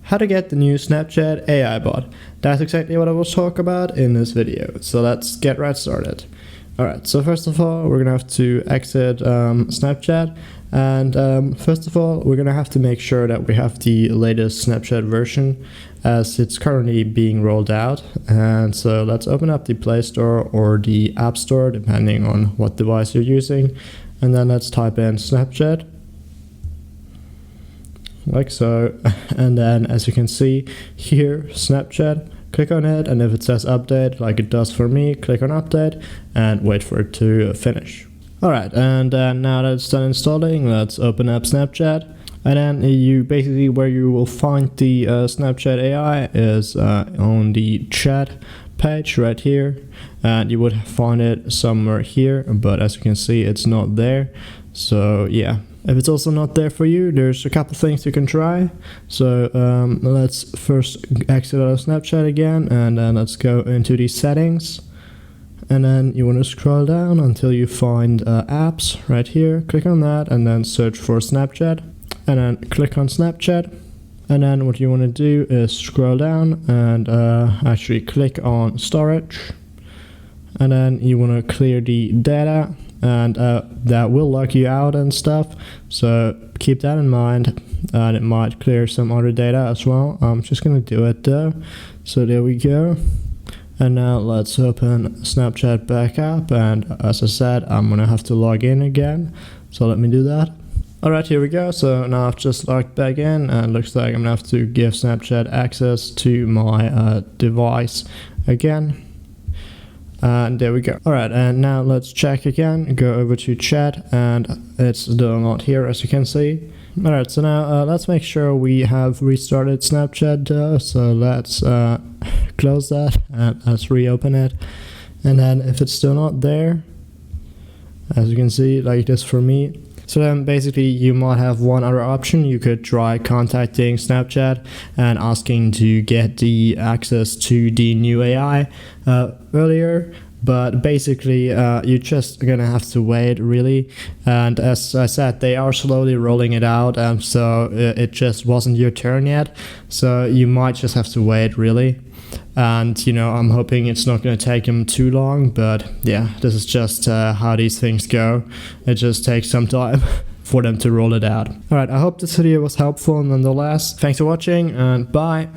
how to get the new Snapchat AI bot. That's exactly what I will talk about in this video, so let's get right started. Alright, so first of all, we're gonna have to exit Snapchat, and first of all, we're gonna have to make sure that we have the latest Snapchat version, as it's currently being rolled out. And so let's open up the Play Store or the App Store, depending on what device you're using, and then let's type in Snapchat, like so, and then as you can see here, Snapchat, click on it, and if it says update like it does for me, click on update and wait for it to finish. Alright, and now that it's done installing, let's open up Snapchat, and then you basically, where you will find the Snapchat AI is on the chat page right here, and you would find it somewhere here, but as you can see it's not there. So yeah, if it's also not there for you, there's a couple things you can try. So let's first exit out of Snapchat again, and then let's go into the settings, and then you want to scroll down until you find apps right here. Click on that and then search for Snapchat, and then click on Snapchat, and then what you want to do is scroll down and actually click on storage, and then you want to clear the data, and that will lock you out and stuff, so keep that in mind, and it might clear some other data as well. I'm just gonna do it though. So there we go, and now let's open Snapchat back up, and as I said, I'm gonna have to log in again, so let me do that. Alright, here we go. So now I've just logged back in, and looks like I'm gonna have to give Snapchat access to my device again. And there we go. Alright, and now let's check again. Go over to chat, and it's still not here, as you can see. Alright, so now let's make sure we have restarted Snapchat. So let's close that and let's reopen it. And then if it's still not there, as you can see, like this for me, so then basically you might have one other option. You could try contacting Snapchat and asking to get the access to the new AI earlier, but basically you're just gonna have to wait, really. And as I said, they are slowly rolling it out, so it just wasn't your turn yet, so you might just have to wait, really. And you know, I'm hoping it's not going to take them too long, but yeah, this is just how these things go. It just takes some time for them to roll it out. Alright, I hope this video was helpful nonetheless. Thanks for watching, and bye!